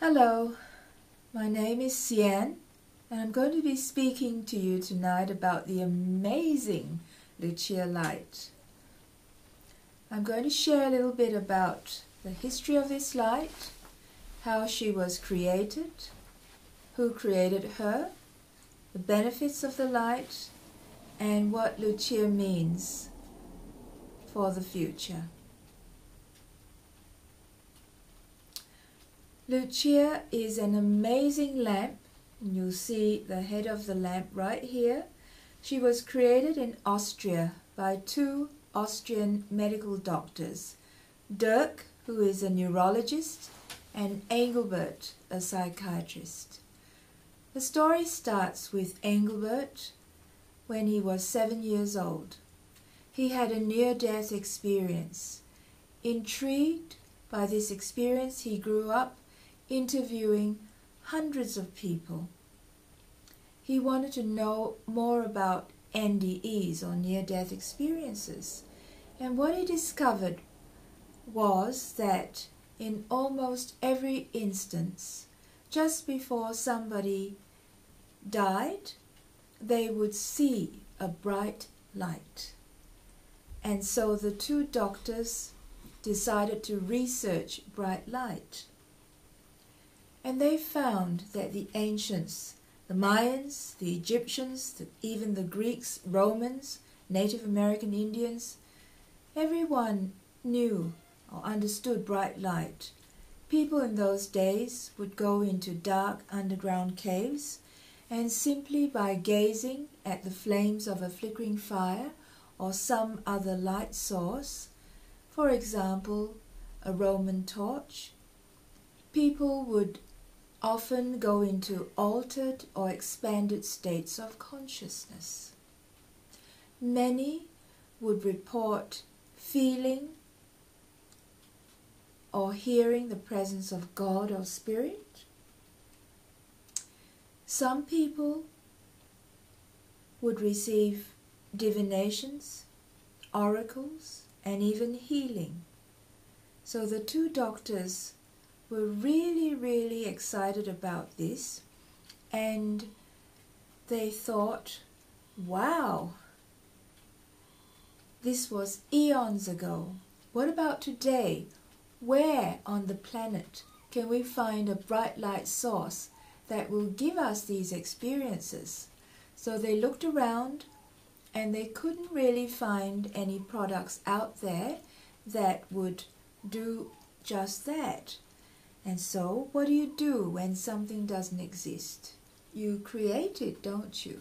Hello, my name is Sian, and I'm going to be speaking to you tonight about the amazing Lucia light. I'm going to share a little bit about the history of this light, how she was created, who created her, the benefits of the light, and what Lucia means for the future. Lucia is an amazing lamp, and you'll see the head of the lamp right here. She was created in Austria by two Austrian medical doctors, Dirk, who is a neurologist, and Engelbert, a psychiatrist. The story starts with Engelbert when he was 7 years old. He had a near-death experience. Intrigued by this experience, he grew up interviewing hundreds of people. He wanted to know more about NDEs, or near-death experiences, and what he discovered was that in almost every instance, just before somebody died, they would see a bright light. And so the two doctors decided to research bright light. And they found that the ancients, the Mayans, the Egyptians, even the Greeks, Romans, Native American Indians, everyone knew or understood bright light. People in those days would go into dark underground caves, and simply by gazing at the flames of a flickering fire or some other light source, for example, a Roman torch, people would often go into altered or expanded states of consciousness. Many would report feeling or hearing the presence of God or Spirit. Some people would receive divinations, oracles, and even healing. So the two doctors were really excited about this, and they thought, wow, this was eons ago. What about today? Where on the planet can we find a bright light source that will give us these experiences? So they looked around, and they couldn't really find any products out there that would do just that. And so, what do when something doesn't exist? You create it, don't you?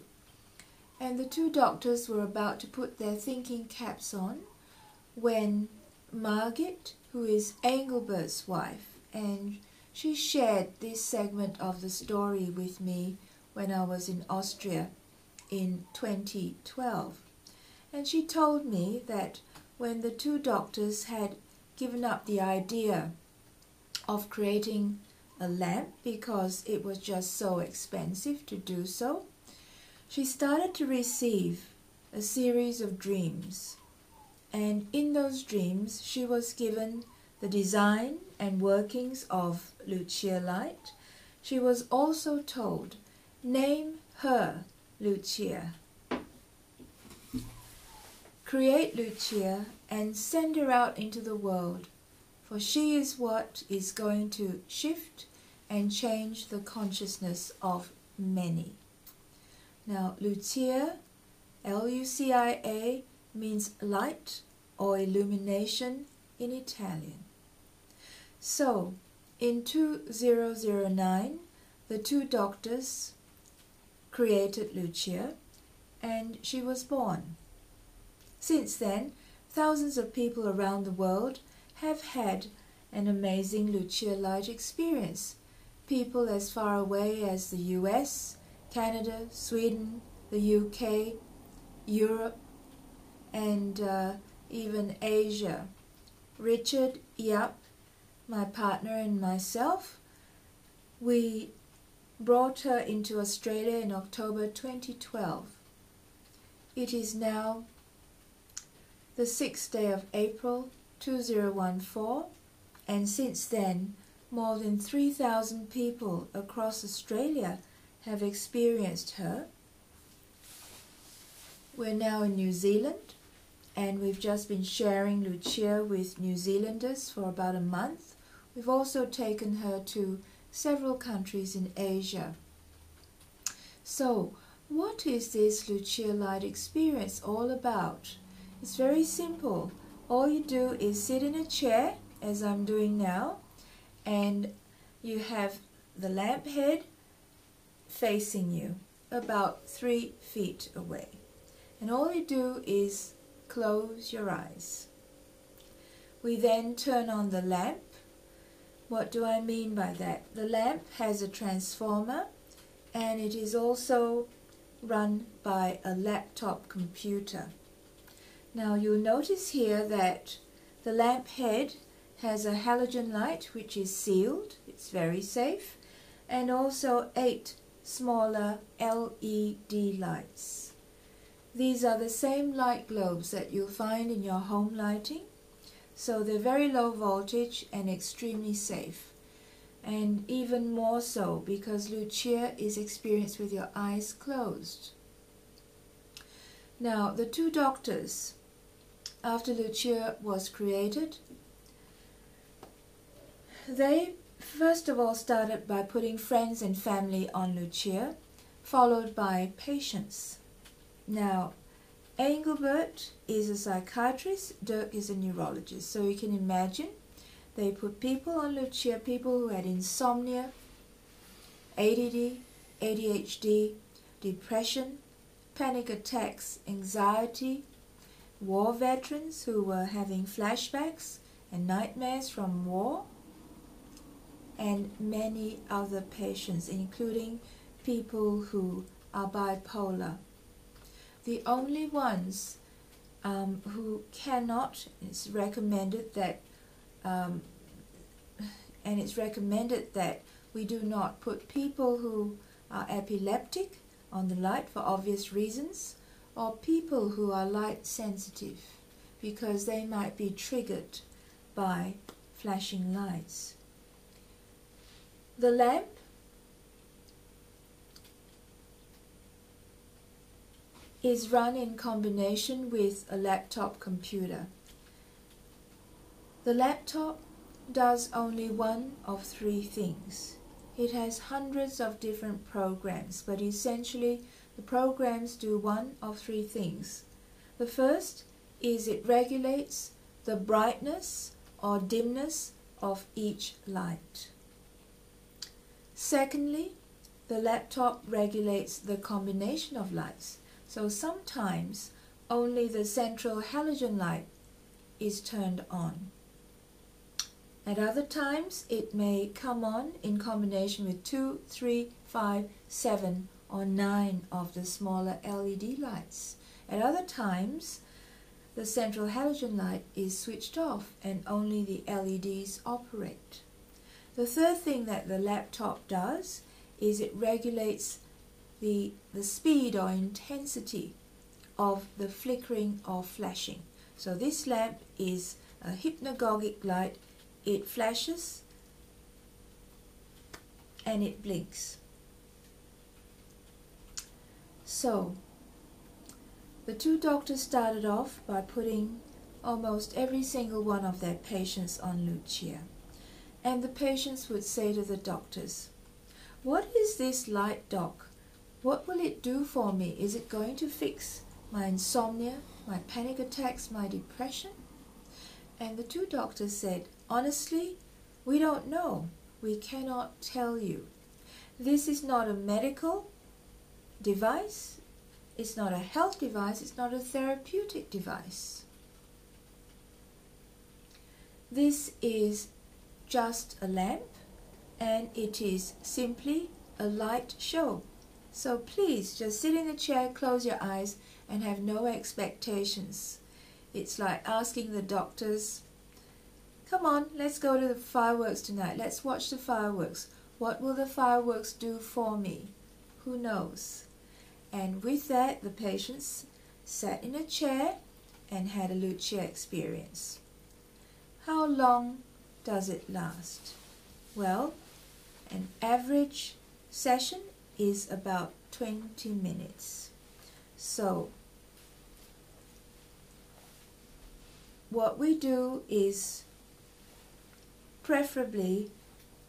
And the two doctors were about to put their thinking caps on when Margit, who is Engelbert's wife, and she shared this segment of the story with me when I was in Austria in 2012. And she told me that when the two doctors had given up the idea of creating a lamp because it was just so expensive to do so, she started to receive a series of dreams. And in those dreams, she was given the design and workings of Lucia light. She was also told, name her Lucia. Create Lucia and send her out into the world, for she is what is going to shift and change the consciousness of many. Now, Lucia, Lucia, means light or illumination in Italian. So, in 2009, the two doctors created Lucia, and she was born. Since then, thousands of people around the world have had an amazing Lucia light experience. People as far away as the US, Canada, Sweden, the UK, Europe, and even Asia. Richard, Yap, my partner, and myself, we brought her into Australia in October 2012. It is now the 6th day of April 2014, and since then more than 3,000 people across Australia have experienced her. We're now in New Zealand, and we've just been sharing Lucia with New Zealanders for about a month. We've also taken her to several countries in Asia. So, what is this Lucia Light experience all about? It's very simple. All you do is sit in a chair, as I'm doing now, and you have the lamp head facing you about 3 feet away. And all you do is close your eyes. We then turn on the lamp. What do I mean by that? The lamp has a transformer, and it is also run by a laptop computer. Now you'll notice here that the lamp head has a halogen light which is sealed, it's very safe, and also 8 smaller LED lights. These are the same light globes that you'll find in your home lighting, so they're very low voltage and extremely safe. And even more so because Lucia is experienced with your eyes closed. Now, the 2 doctors, after Lucia was created, they first of all started by putting friends and family on Lucia, followed by patients. Now, Engelbert is a psychiatrist, Dirk is a neurologist, so you can imagine they put people on Lucia, people who had insomnia, ADD, ADHD, depression, panic attacks, anxiety, war veterans who were having flashbacks and nightmares from war, and many other patients, including people who are bipolar. The only ones who cannot, it's recommended that we do not put people who are epileptic on the light for obvious reasons, or people who are light sensitive because they might be triggered by flashing lights. The lamp is run in combination with a laptop computer. The laptop does only one of 3 things. It has hundreds of different programs, but essentially the programs do one of 3 things. The first is it regulates the brightness or dimness of each light. Secondly, the laptop regulates the combination of lights. So sometimes only the central halogen light is turned on. At other times it may come on in combination with 2, 3, 5, 7 or 9 of the smaller LED lights. At other times the central halogen light is switched off and only the LEDs operate. The third thing that the laptop does is it regulates the speed or intensity of the flickering or flashing. So this lamp is a hypnagogic light. It flashes and it blinks. So the 2 doctors started off by putting almost every single one of their patients on Lucia. And the patients would say to the doctors, "What is this light, doc? What will it do for me? Is it going to fix my insomnia, my panic attacks, my depression?" And the 2 doctors said, "Honestly, we don't know. We cannot tell you. This is not a medical device. It's not a health device. It's not a therapeutic device. This is just a lamp, and it is simply a light show. So please just sit in the chair, close your eyes, and have no expectations." It's like asking the doctors, "Come on, let's go to the fireworks tonight. Let's watch the fireworks. What will the fireworks do for me? Who knows?" And with that, the patients sat in a chair and had a Lucia experience. How long does it last? Well, an average session is about 20 minutes. So what we do is preferably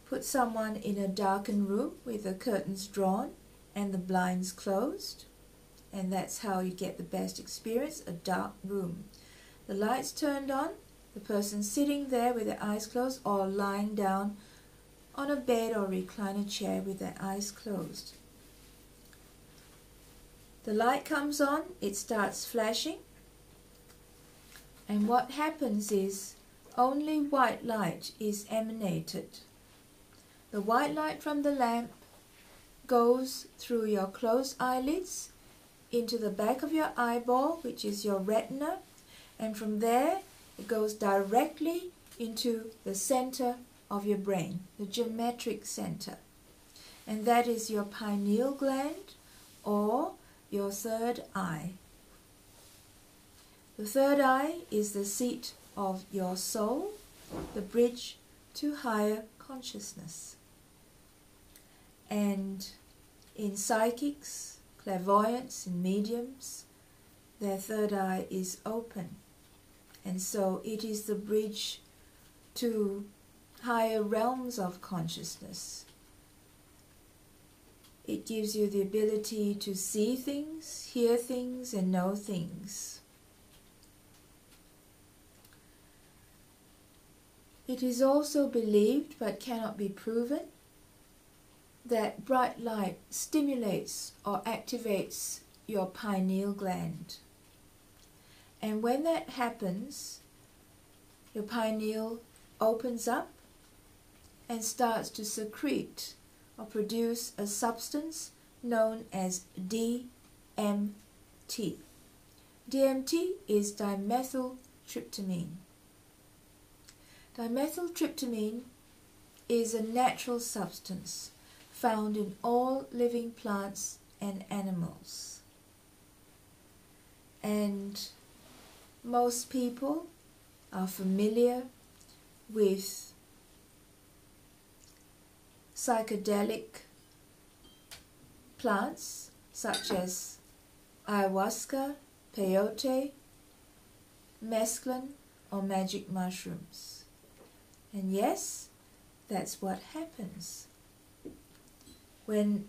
put someone in a darkened room with the curtains drawn and the blinds closed, and that's how you get the best experience, a dark room. The lights turned on, the person sitting there with their eyes closed or lying down on a bed or recliner chair with their eyes closed. The light comes on, it starts flashing, and what happens is only white light is emanated. The white light from the lamp goes through your closed eyelids into the back of your eyeball, which is your retina, and from there it goes directly into the center of your brain, the geometric center, and that is your pineal gland or your third eye. The third eye is the seat of your soul, the bridge to higher consciousness. And in psychics, clairvoyants, and mediums, their third eye is open. And so it is the bridge to higher realms of consciousness. It gives you the ability to see things, hear things, and know things. It is also believed, but cannot be proven, that bright light stimulates or activates your pineal gland. And when that happens, your pineal opens up and starts to secrete or produce a substance known as DMT. DMT is dimethyltryptamine. Dimethyltryptamine is a natural substance found in all living plants and animals. And most people are familiar with psychedelic plants such as ayahuasca, peyote, mescaline, or magic mushrooms. And yes, that's what happens. When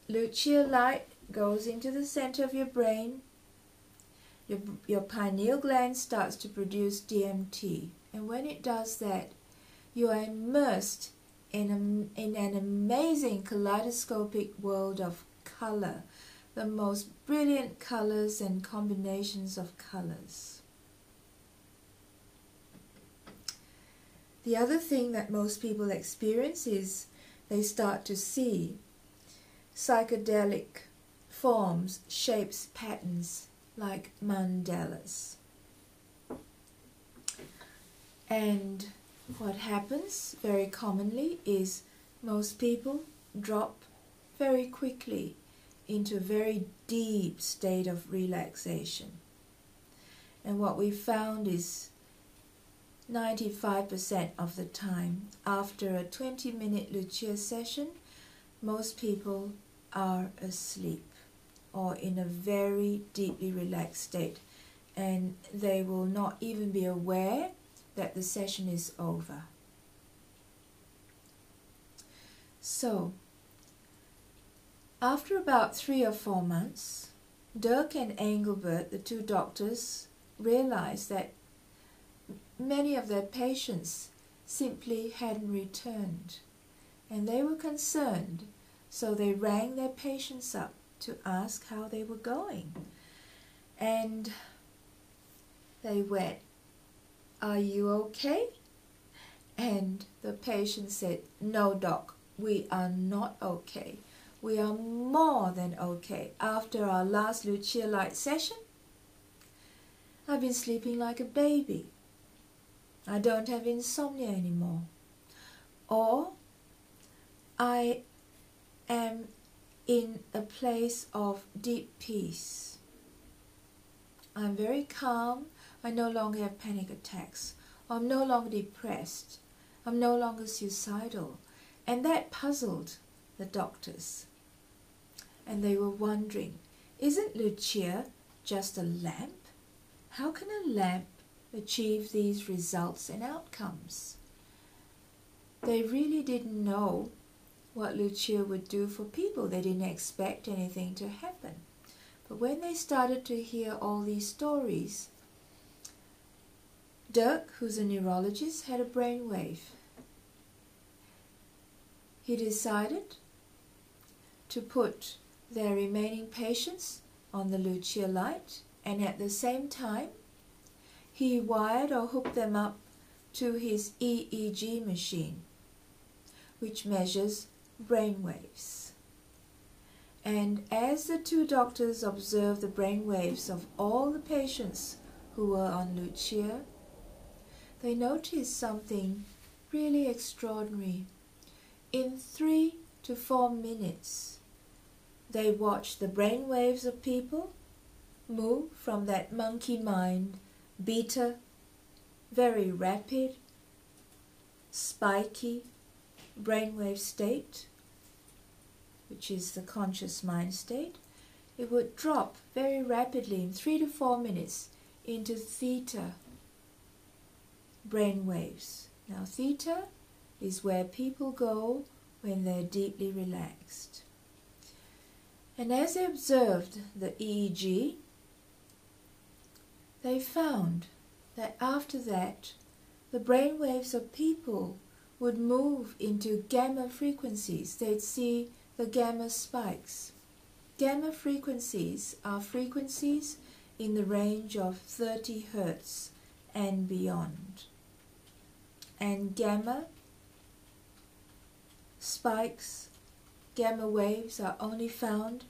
Lucia light goes into the center of your brain, your pineal gland starts to produce DMT. And when it does that, you are immersed in an amazing kaleidoscopic world of color, the most brilliant colors and combinations of colors. The other thing that most people experience is they start to see psychedelic forms, shapes, patterns like mandalas. And what happens very commonly is most people drop very quickly into a very deep state of relaxation. And what we found is 95% of the time, after a 20-minute Lucia session, most people are asleep or in a very deeply relaxed state, and they will not even be aware that the session is over. So, after about 3 or 4 months, Dirk and Engelbert, the two doctors, realized that many of their patients simply hadn't returned, and they were concerned, so they rang their patients up to ask how they were going. And they went, "Are you okay?" And the patient said, "No, doc, we are not okay. We are more than okay. After our last Lucia light session, I've been sleeping like a baby. I don't have insomnia anymore. Or I am in a place of deep peace. I'm very calm. I no longer have panic attacks. I'm no longer depressed. I'm no longer suicidal. And that puzzled the doctors. And they were wondering, isn't Lucia just a lamp? How can a lamp achieve these results and outcomes? They really didn't know what Lucia would do for people. They didn't expect anything to happen. But when they started to hear all these stories, Dirk, who's a neurologist, had a brainwave. He decided to put their remaining patients on the Lucia light, and at the same time he wired or hooked them up to his EEG machine, which measures brain waves. And as the two doctors observed the brain waves of all the patients who were on Lucia, they noticed something really extraordinary. In 3 to 4 minutes, they watched the brain waves of people move from that monkey mind, beta, very rapid, spiky brainwave state, which is the conscious mind state. It would drop very rapidly in 3 to 4 minutes into theta brainwaves. Now theta is where people go when they're deeply relaxed. And as they observed the EEG, they found that after that, the brain waves of people would move into gamma frequencies. They'd see the gamma spikes. Gamma frequencies are frequencies in the range of 30 Hertz and beyond. And gamma spikes, gamma waves are only found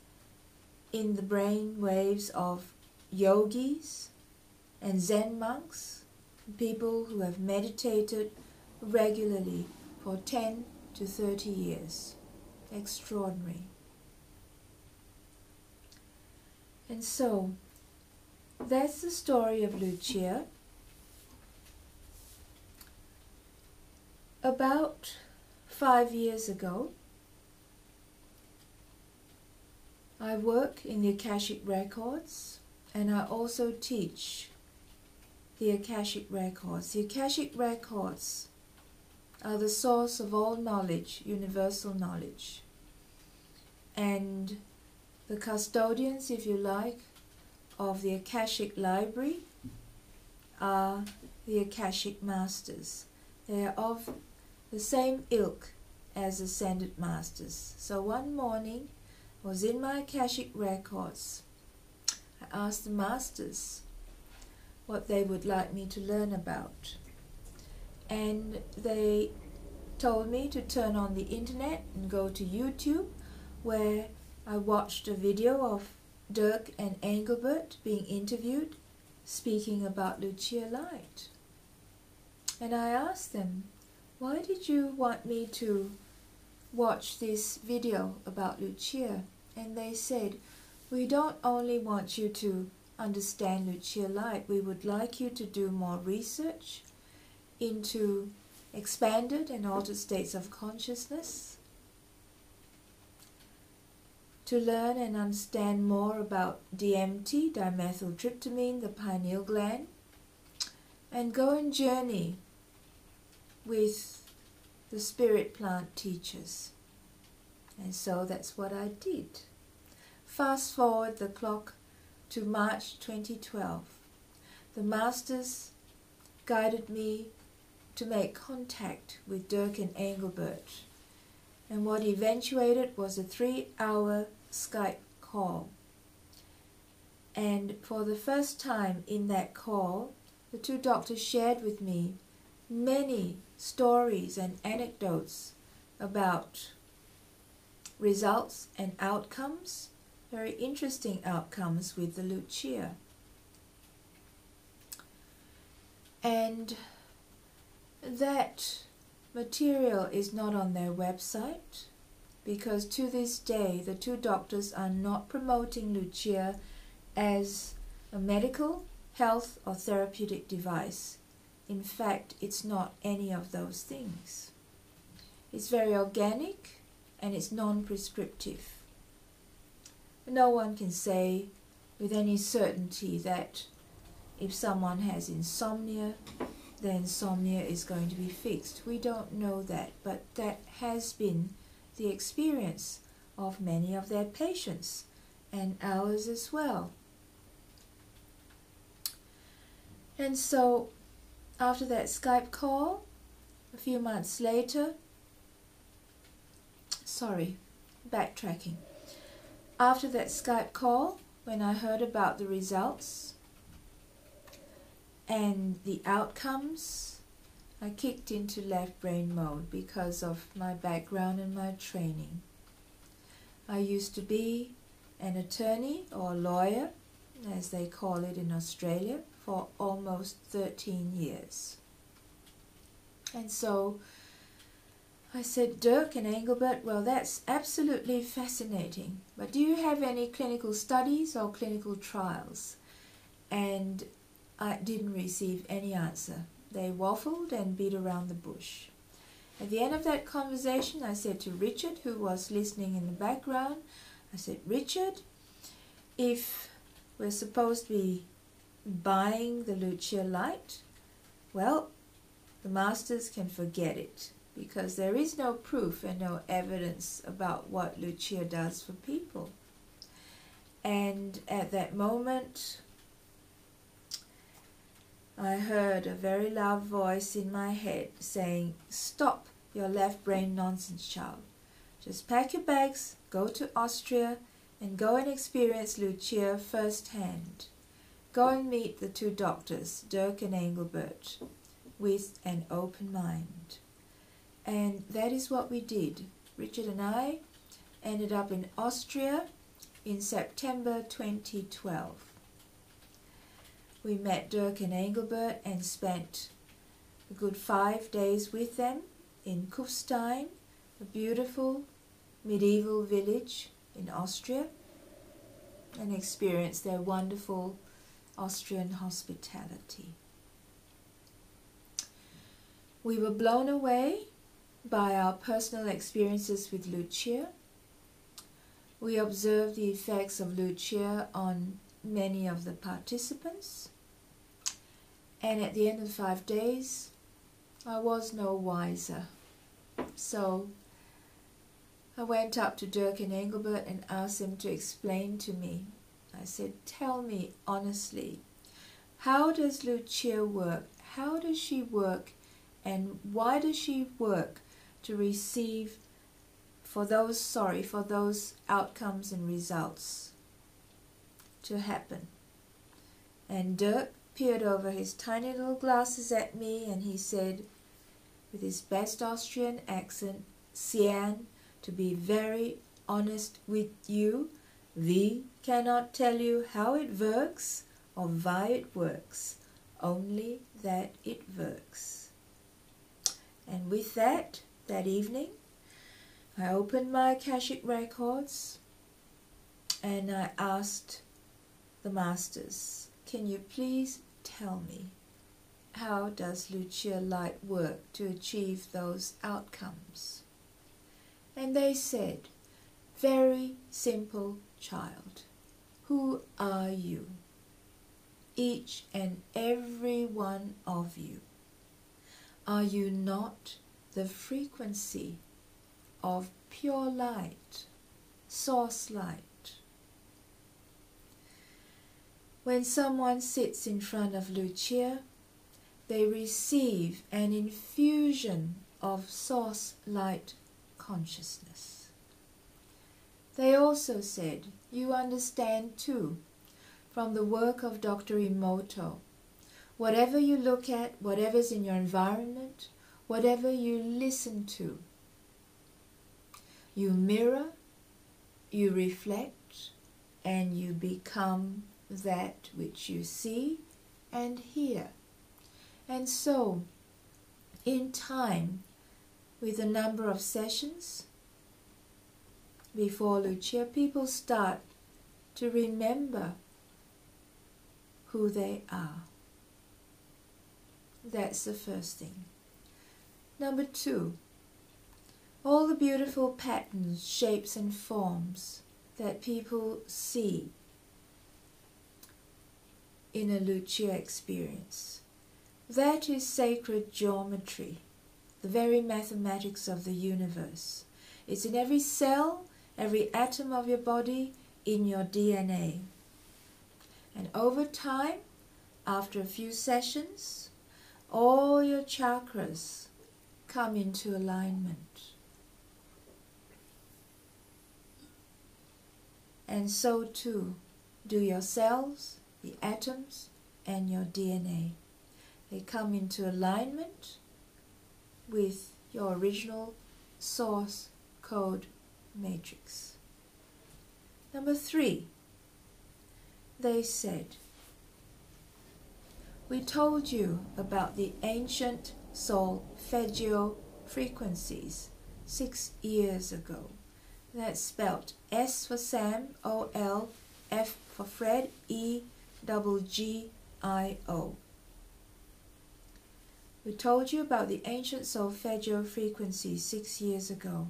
in the brain waves of yogis and Zen monks, people who have meditated regularly for 10 to 30 years. Extraordinary. And so, that's the story of Lucia. About 5 years ago, I work in the Akashic Records, and I also teach the Akashic Records. The Akashic Records are the source of all knowledge, universal knowledge. And the custodians, if you like, of the Akashic Library are the Akashic Masters. They are of the same ilk as Ascended Masters. So one morning, I was in my Akashic Records. I asked the Masters what they would like me to learn about. And they told me to turn on the internet and go to YouTube, where I watched a video of Dirk and Engelbert being interviewed, speaking about Lucia Light. And I asked them, why did you want me to watch this video about Lucia? And they said, we don't only want you to understand Lucia Light, we would like you to do more research into expanded and altered states of consciousness, to learn and understand more about DMT, dimethyltryptamine, the pineal gland, and go and journey with the spirit plant teachers. And so that's what I did. Fast forward the clock to March 2012. The Masters guided me to make contact with Dirk and Engelbert, and what eventuated was a 3-hour Skype call. And for the first time in that call, the two doctors shared with me many stories and anecdotes about results and outcomes, very interesting outcomes with the Lucia. And that material is not on their website, because to this day the two doctors are not promoting Lucia as a medical, health or therapeutic device. In fact, it's not any of those things. It's very organic and it's non-prescriptive. No one can say with any certainty that if someone has insomnia, the insomnia is going to be fixed. We don't know that, but that has been the experience of many of their patients and ours as well. And so after that Skype call, a few months later, backtracking. After that Skype call, when I heard about the results and the outcomes, I kicked into left brain mode because of my background and my training. I used to be an attorney or lawyer, as they call it in Australia, for almost 13 years. And so I said, Dirk and Engelbert, well, that's absolutely fascinating, but do you have any clinical studies or clinical trials? And I didn't receive any answer. They waffled and beat around the bush. At the end of that conversation, I said to Richard, who was listening in the background, I said, Richard, if we're supposed to be buying the Lucia light, well, the masters can forget it, because there is no proof and no evidence about what Lucia does for people. And at that moment, I heard a very loud voice in my head saying, stop your left brain nonsense, child. Just pack your bags, go to Austria, and go and experience Lucia firsthand. Go and meet the two doctors, Dirk and Engelbert, with an open mind. And that is what we did. Richard and I ended up in Austria in September 2012. We met Dirk and Engelbert and spent a good 5 days with them in Kufstein, a beautiful medieval village in Austria, and experienced their wonderful Austrian hospitality. We were blown away by our personal experiences with Lucia. We observed the effects of Lucia on many of the participants, and at the end of 5 days, I was no wiser. So I went up to Dirk and Engelbert and asked them to explain to me. I said, tell me honestly, how does Lucia work? How does she work, and why does she work to receive for those outcomes and results to happen? And Dirk peered over his tiny little glasses at me and he said, with his best Austrian accent, Sian, to be very honest with you, we cannot tell you how it works or why it works, only that it works. And with that evening, I opened my Akashic records and I asked the masters, can you please tell me, how does Lucia light work to achieve those outcomes? And they said, very simple, child. Who are you? Each and every one of you. Are you not the frequency of pure light, source light? When someone sits in front of Lucia, they receive an infusion of source light consciousness. They also said, you understand too, from the work of Dr. Emoto, whatever you look at, whatever's in your environment, whatever you listen to, you mirror, you reflect, and you become that which you see and hear. And so, in time, with a number of sessions before Lucia, people start to remember who they are. That's the first thing. Number 2, beautiful patterns, shapes and forms that people see in a Lucia experience. That is sacred geometry, the very mathematics of the universe. It's in every cell, every atom of your body, in your DNA. And over time, after a few sessions, all your chakras come into alignment. And so too do your cells, the atoms, and your DNA. They come into alignment with your original source code matrix. Number 3, they said, we told you about the ancient solfeggio frequencies 6 years ago. That's spelt S for Sam, O-L, F for Fred, E-double-G-I-O. We told you about the ancient solfeggio frequencies 6 years ago.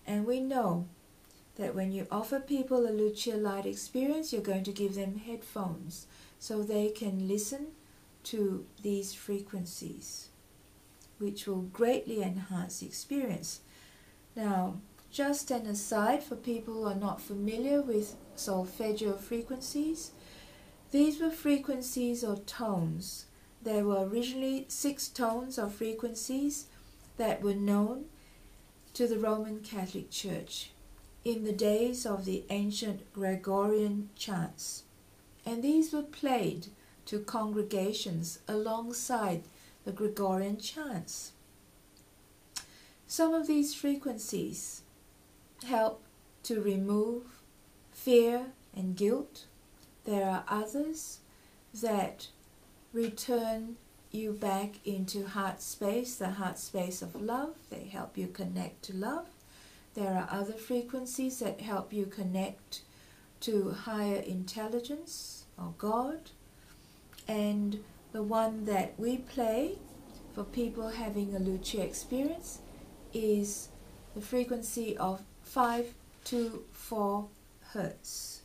And we know that when you offer people a Lucia light experience, you're going to give them headphones so they can listen to these frequencies, which will greatly enhance the experience. Now, just an aside for people who are not familiar with solfeggio frequencies, these were frequencies or tones. There were originally 6 tones or frequencies that were known to the Roman Catholic Church in the days of the ancient Gregorian chants. And these were played to congregations alongside the Gregorian chants. Some of these frequencies help to remove fear and guilt. There are others that return you back into heart space, the heart space of love. They help you connect to love. There are other frequencies that help you connect to higher intelligence or God. And the one that we play for people having a Lucia experience is the frequency of 524 Hertz,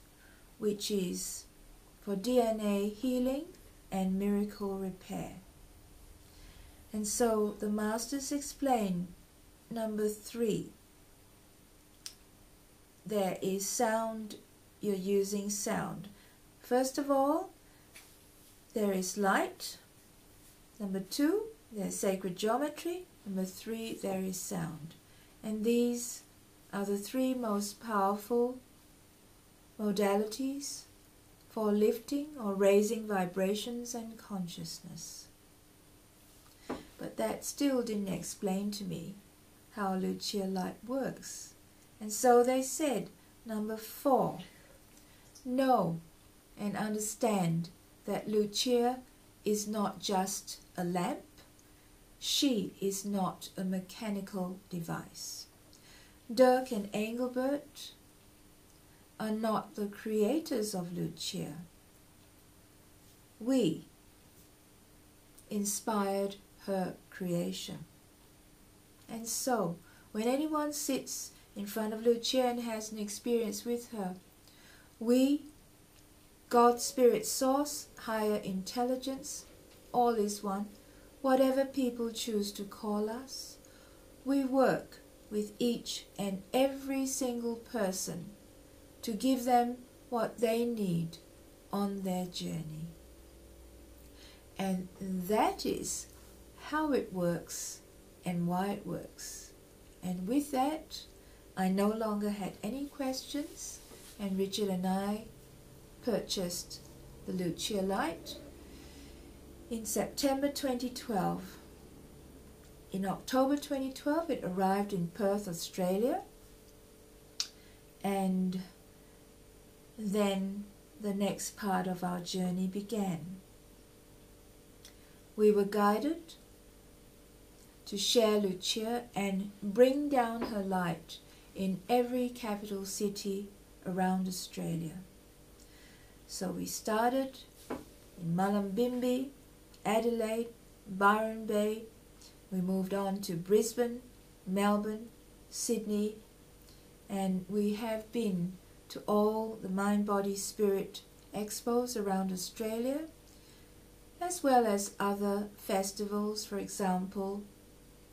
which is for DNA healing and miracle repair. And so the Masters explain, number 3, there is sound, you're using sound. First of all, there is light. Number 2, there's sacred geometry. Number 3, there is sound. And these are the 3 most powerful modalities for lifting or raising vibrations and consciousness. But that still didn't explain to me how Lucia light works. And so they said, number 4, know and understand that Lucia is not just a lamp. She is not a mechanical device. Dirk and Engelbert are not the creators of Lucia. We inspired her creation. And so, when anyone sits in front of Lucia and has an experience with her, we, God, Spirit, Source, higher intelligence, all is one, whatever people choose to call us, we work with each and every single person to give them what they need on their journey. And that is how it works and why it works. And with that, I no longer had any questions, and Richard and I purchased the Lucia light in September 2012. In October 2012, it arrived in Perth, Australia, and then the next part of our journey began. We were guided to share Lucia and bring down her light in every capital city around Australia. So we started in Mullumbimby, Adelaide, Byron Bay. We moved on to Brisbane, Melbourne, Sydney, and we have been to all the Mind, Body, Spirit expos around Australia, as well as other festivals, for example,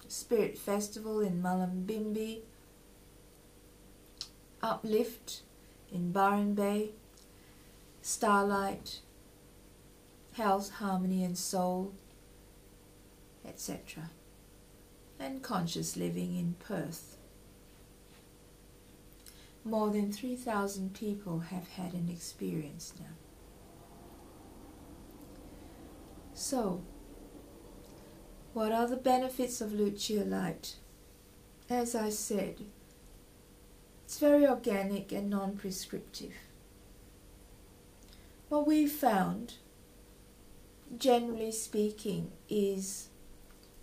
Spirit Festival in Mullumbimby, Uplift in Byron Bay, Starlight, Health, Harmony and Soul, etc. and Conscious Living in Perth. More than 3,000 people have had an experience now. So, what are the benefits of Lucia Light? As I said, it's very organic and non-prescriptive. What we found, generally speaking, is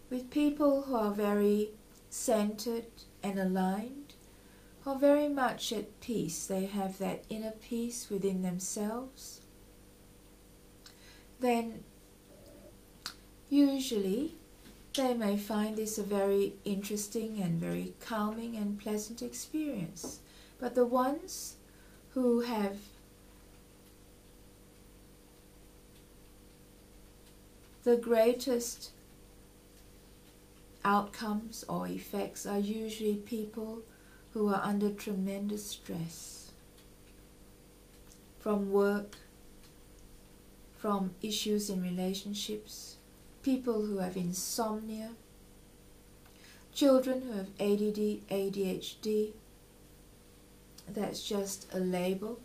with people who are very centered and aligned, who are very much at peace, they have that inner peace within themselves, then usually they may find this a very interesting and very calming and pleasant experience. But the ones who have the greatest outcomes or effects are usually people who are under tremendous stress from work, from issues in relationships, people who have insomnia, children who have ADD, ADHD, that's just a label,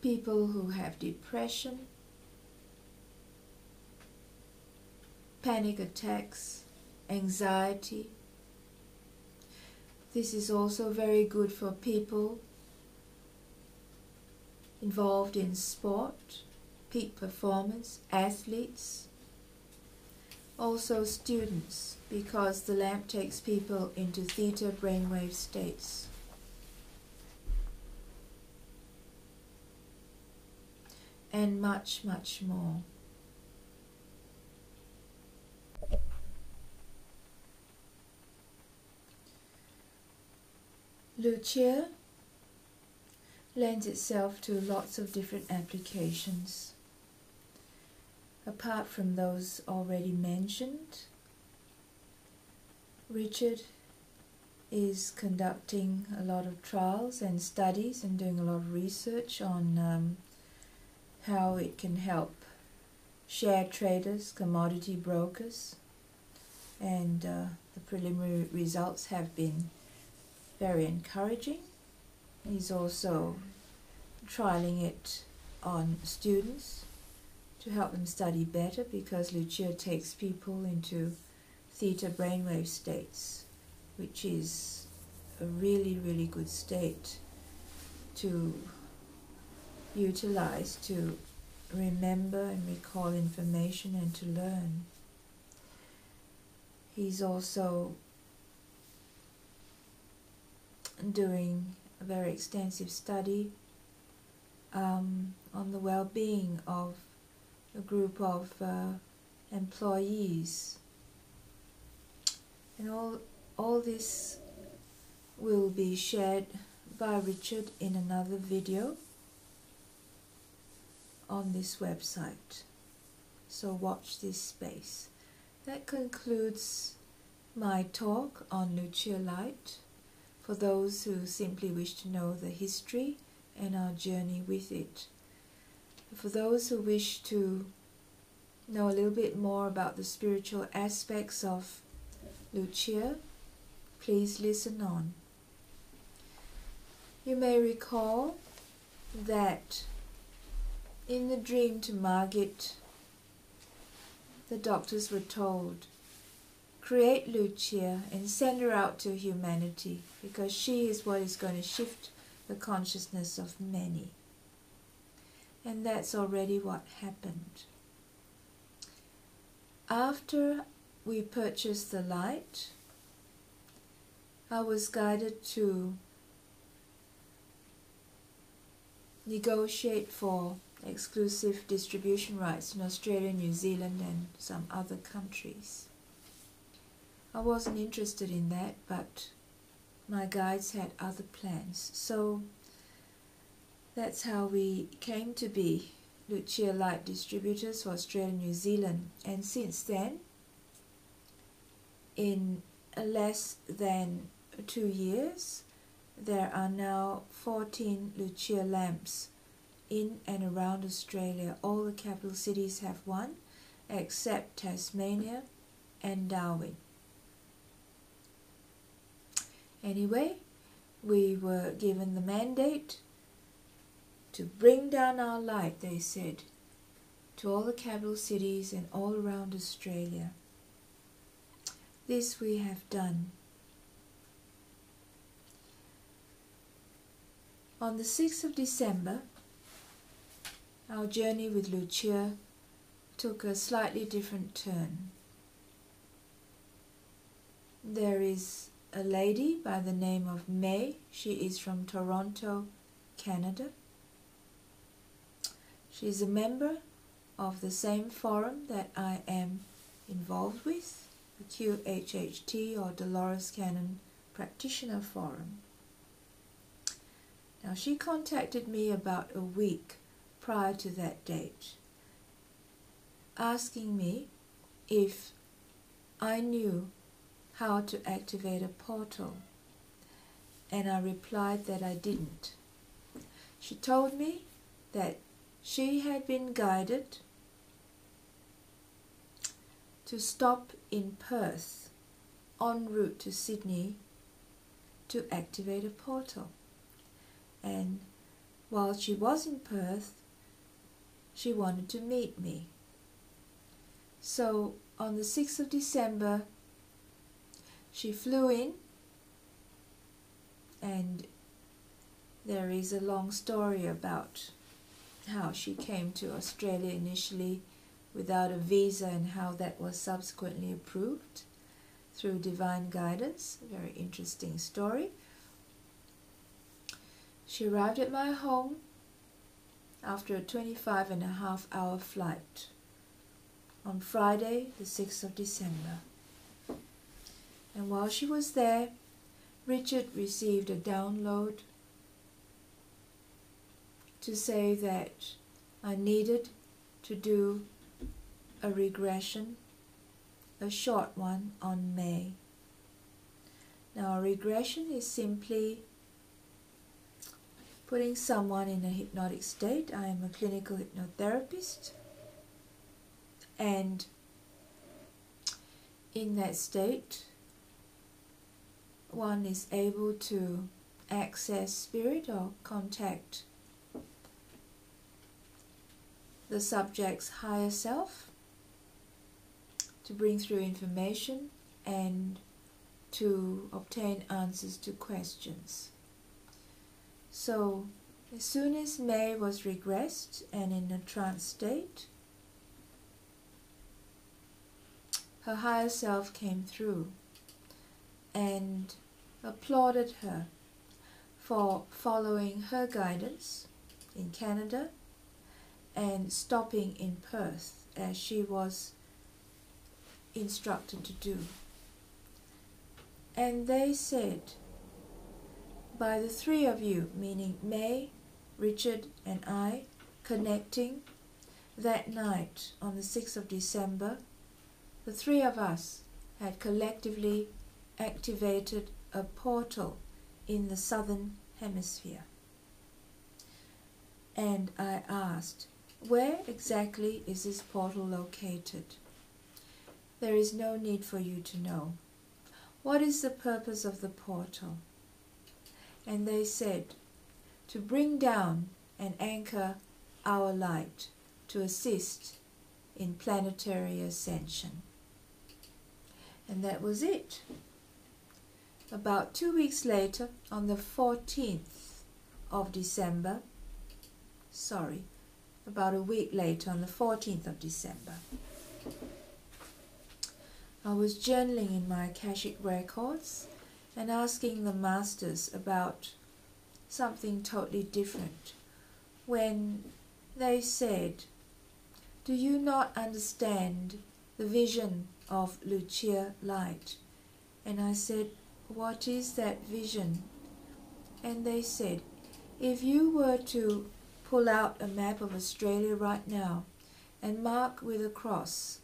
people who have depression, panic attacks, anxiety. This is also very good for people involved in sport, peak performance, athletes, also students, because the lamp takes people into theta brainwave states. And much, much more. Lucia lends itself to lots of different applications. Apart from those already mentioned, Richard is conducting a lot of trials and studies and doing a lot of research on how it can help share traders, commodity brokers, and the preliminary results have been very encouraging. He's also trialing it on students to help them study better, because Lucia takes people into theta brainwave states, which is a really, really good state to utilize to remember and recall information and to learn. He's also doing a very extensive study on the well-being of a group of employees, and all this will be shared by Richard in another video on this website, so watch this space. That concludes my talk on Lucia Light, for those who simply wish to know the history and our journey with it. For those who wish to know a little bit more about the spiritual aspects of Lucia, please listen on. You may recall that in the dream to Margit, the doctors were told, create Lucia and send her out to humanity, because she is what is going to shift the consciousness of many. And that's already what happened. After we purchased the light, I was guided to negotiate for exclusive distribution rights in Australia, New Zealand and some other countries. I wasn't interested in that, but my guides had other plans. So that's how we came to be Lucia Light Distributors for Australia and New Zealand. And since then, in less than 2 years, there are now 14 Lucia lamps in and around Australia. All the capital cities have one, except Tasmania and Darwin. Anyway, we were given the mandate to bring down our light, they said, to all the capital cities and all around Australia. This we have done. On the 6th of December, our journey with Lucia took a slightly different turn. There is a lady by the name of May. She is from Toronto, Canada. She is a member of the same forum that I am involved with, the QHHT or Dolores Cannon Practitioner Forum. Now, she contacted me about a week prior to that date, asking me if I knew how to activate a portal, and I replied that I didn't. She told me that she had been guided to stop in Perth en route to Sydney to activate a portal. And while she was in Perth, she wanted to meet me. So on the 6th of December, she flew in, and there is a long story about how she came to Australia initially without a visa and how that was subsequently approved through divine guidance. A very interesting story. She arrived at my home after a 25.5-hour flight on Friday, the 6th of December. And while she was there, Richard received a download to say that I needed to do a regression, a short one, on May. Now, a regression is simply putting someone in a hypnotic state. I am a clinical hypnotherapist, and in that state, one is able to access spirit or contact the subject's higher self to bring through information and to obtain answers to questions. So, as soon as May was regressed and in a trance state, her higher self came through and applauded her for following her guidance in Canada and stopping in Perth as she was instructed to do. And they said, by the three of you, meaning May, Richard and I, connecting that night on the 6th of December, the three of us had collectively activated a portal in the southern hemisphere. And I asked, where exactly is this portal located? There is no need for you to know. What is the purpose of the portal? And they said, to bring down and anchor our light to assist in planetary ascension. And that was it. About 2 weeks later, on the 14th of December, about a week later, on the 14th of December, I was journaling in my Akashic records and asking the masters about something totally different when they said, do you not understand the vision of Lucia light And I said, what is that vision? And they said, if you were to pull out a map of Australia right now and mark with a cross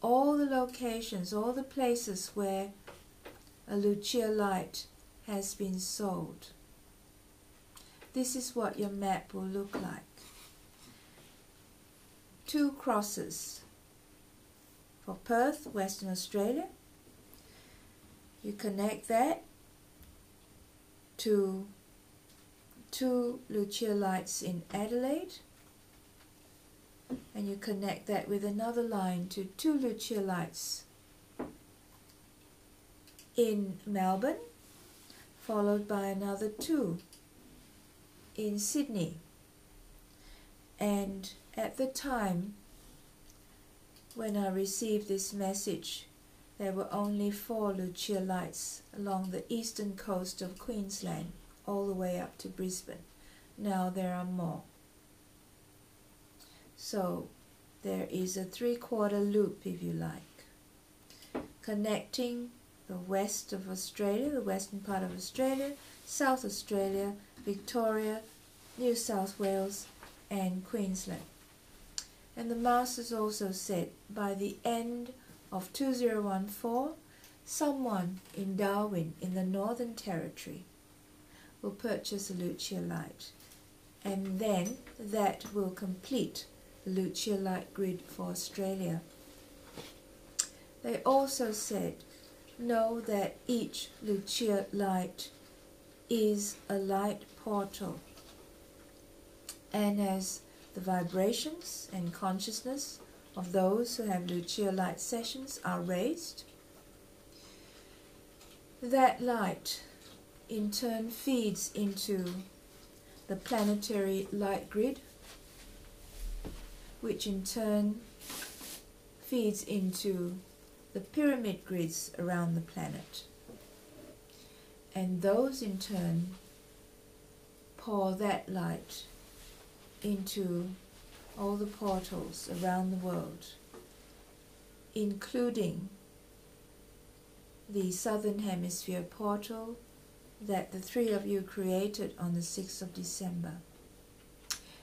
all the locations, all the places where a Lucia light has been sold, this is what your map will look like. 2 crosses for Perth, Western Australia. You connect that to 2 Lucia lights in Adelaide, and you connect that with another line to 2 Lucia lights in Melbourne, followed by another 2 in Sydney. And at the time when I received this message, there were only 4 Lucia lights along the eastern coast of Queensland, all the way up to Brisbane. Now there are more. So there is a 3/4 loop, if you like, connecting the west of Australia, the western part of Australia, South Australia, Victoria, New South Wales and Queensland. And the Masters also said by the end of 2014, someone in Darwin in the Northern Territory will purchase a Lucia light, and then that will complete the Lucia light grid for Australia. They also said, know that each Lucia light is a light portal, and as the vibrations and consciousness of those who have Lucia light sessions are raised, that light in turn feeds into the planetary light grid, which in turn feeds into the pyramid grids around the planet. And those in turn pour that light into all the portals around the world, including the Southern Hemisphere portal that the 3 of you created on the 6th of December.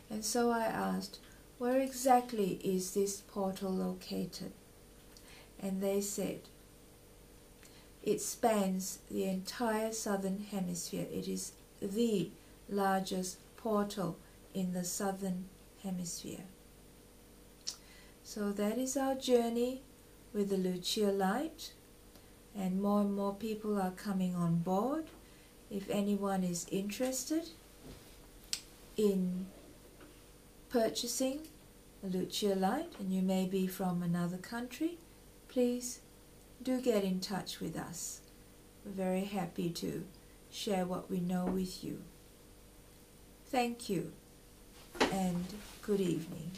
And so I asked, where exactly is this portal located? And they said, it spans the entire Southern Hemisphere. It is the largest portal in the Southern Hemisphere. So that is our journey with the Lucia light, and more people are coming on board. If anyone is interested in purchasing a Lucia light, and you may be from another country, please do get in touch with us. We're very happy to share what we know with you. Thank you, and good evening.